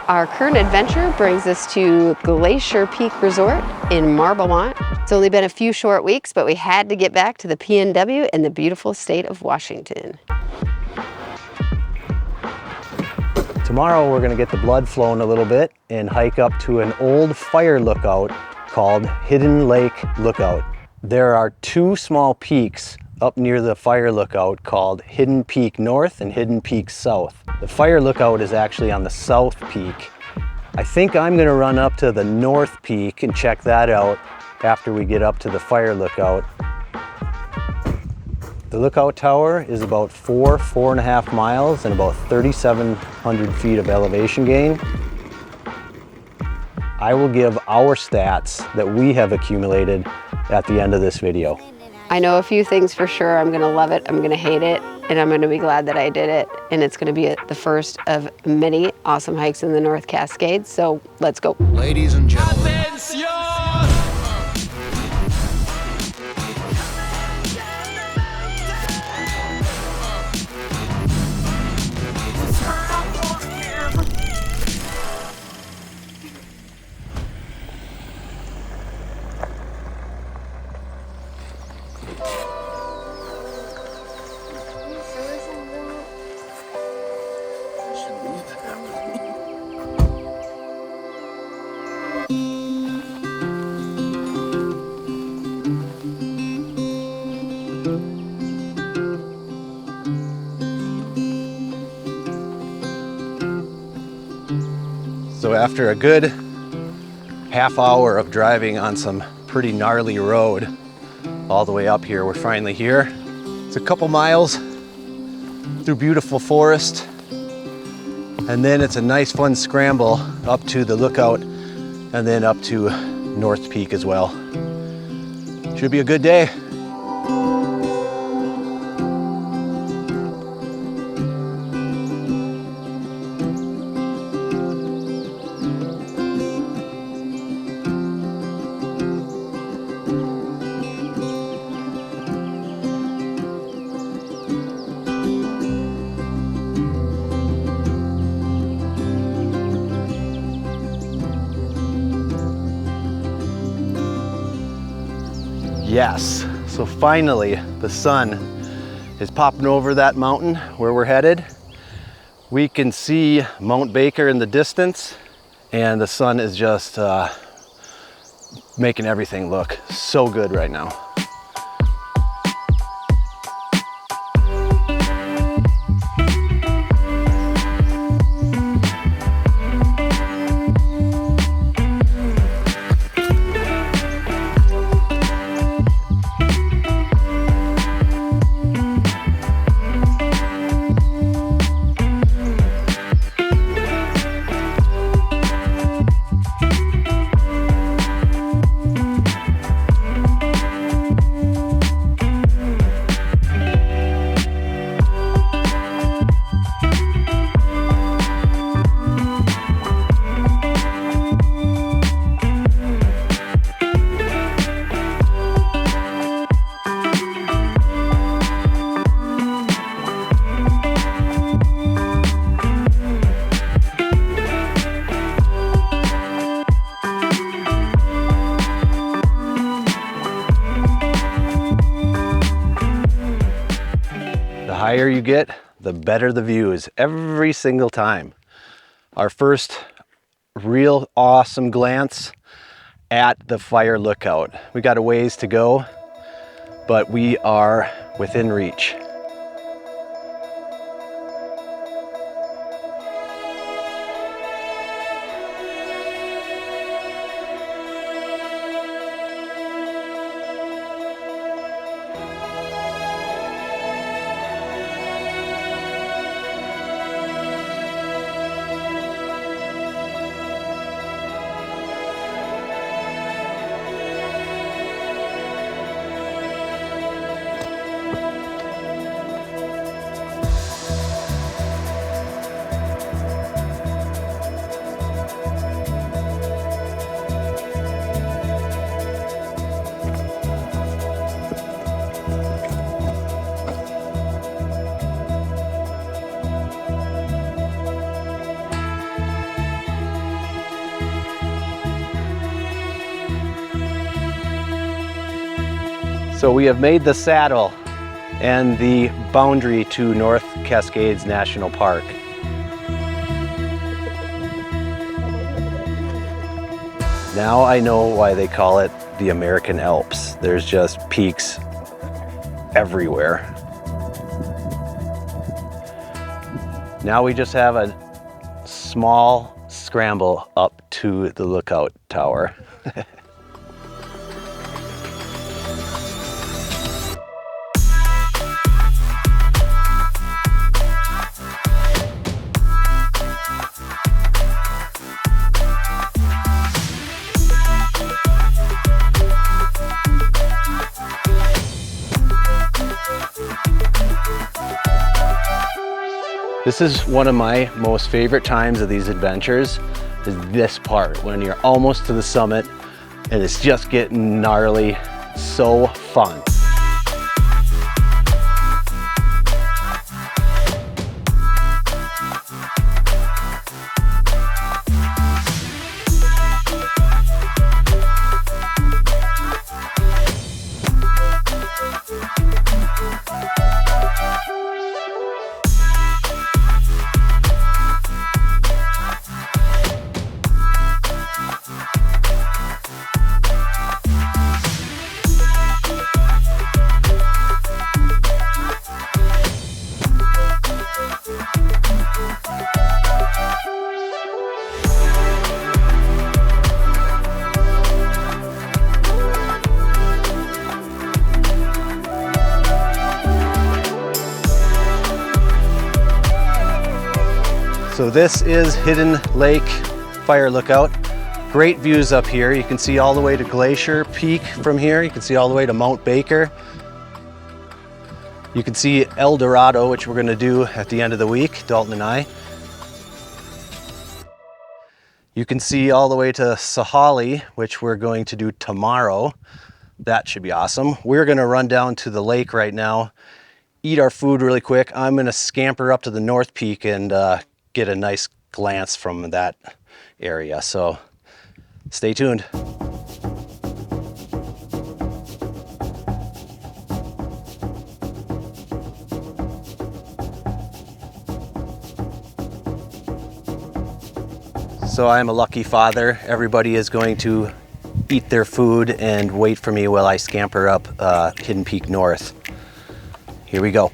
Our current adventure brings us to Glacier Peak Resort in Marblemont. It's only been a few short weeks, but we had to get back to the PNW in the beautiful state of Washington. Tomorrow we're going to get the blood flowing a little bit and hike up to an old fire lookout called Hidden Lake Lookout. There are two small peaks up near the fire lookout called Hidden Peak North and Hidden Peak South. The fire lookout is actually on the south peak. I think I'm going to run up to the north peak and check that out after we get up to the fire lookout. The lookout tower is about 4.5 miles and about 3,700 feet of elevation gain. I will give our stats that we have accumulated at the end of this video. I know a few things for sure. I'm gonna love it, I'm gonna hate it, and I'm gonna be glad that I did it. And it's gonna be the first of many awesome hikes in the North Cascades, so let's go. Ladies and gentlemen. So after a good half hour of driving on some pretty gnarly road all the way up here, we're finally here. It's a couple miles through beautiful forest, and then it's a nice fun scramble up to the lookout and then up to North Peak as well. Should be a good day. Yes, so finally the sun is popping over that mountain where we're headed. We can see Mount Baker in the distance, and the sun is just making everything look so good right now. The higher you get, the better the views every single time. Our first real awesome glance at the fire lookout. We got a ways to go, but we are within reach. So we have made the saddle and the boundary to North Cascades National Park. Now I know why they call it the American Alps. There's just peaks everywhere. Now we just have a small scramble up to the lookout tower. This is one of my most favorite times of these adventures, is this part, when you're almost to the summit and it's just getting gnarly. So fun. So this is Hidden Lake Fire Lookout. Great views up here. You can see all the way to Glacier Peak from here. You can see all the way to Mount Baker. You can see El Dorado, which we're going to do at the end of the week, Dalton and I. You can see all the way to Sahali, which we're going to do tomorrow. That should be awesome. We're going to run down to the lake right now, eat our food really quick. I'm going to scamper up to the North Peak and get a nice glance from that area. So stay tuned. So I'm a lucky father. Everybody is going to eat their food and wait for me while I scamper up Hidden Peak North. Here we go.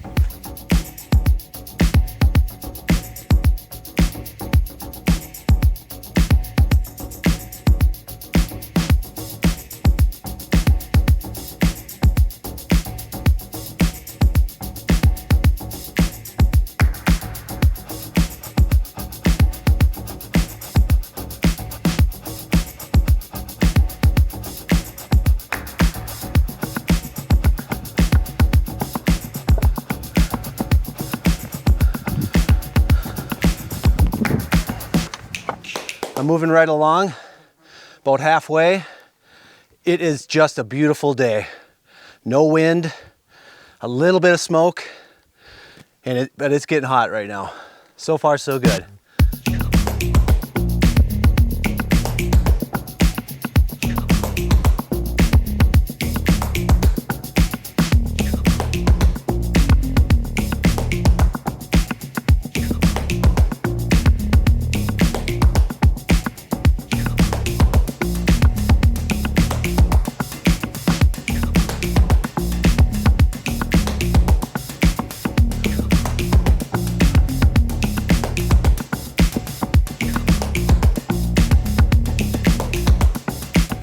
I'm moving right along, about halfway. It is just a beautiful day. No wind, a little bit of smoke, but it's getting hot right now. So far, so good.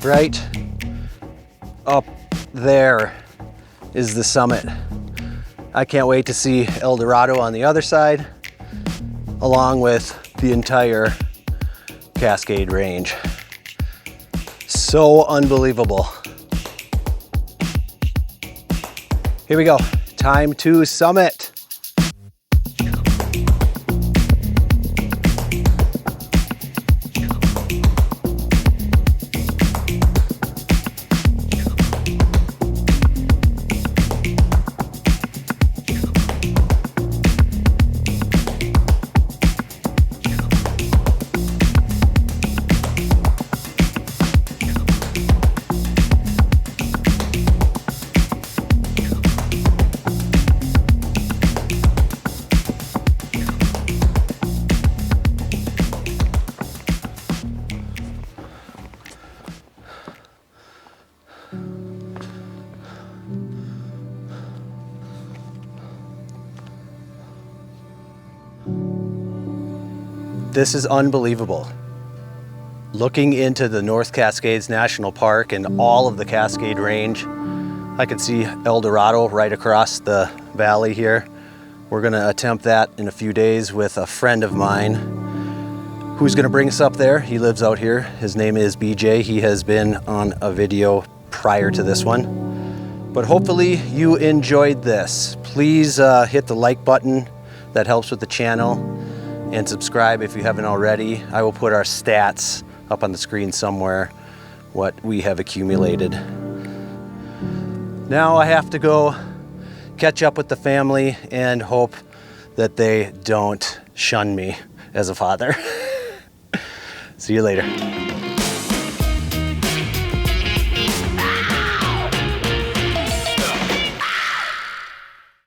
Right up there is the summit. I can't wait to see El Dorado on the other side, along with the entire Cascade Range. So unbelievable. Here we go. Time to summit. This is unbelievable. Looking into the North Cascades National Park and all of the Cascade Range, I can see El Dorado right across the valley here. We're gonna attempt that in a few days with a friend of mine who's gonna bring us up there. He lives out here. His name is BJ. He has been on a video prior to this one. But hopefully you enjoyed this. Please hit the like button. That helps with the channel. And subscribe if you haven't already. I will put our stats up on the screen somewhere, what we have accumulated. Now I have to go catch up with the family and hope that they don't shun me as a father. See you later.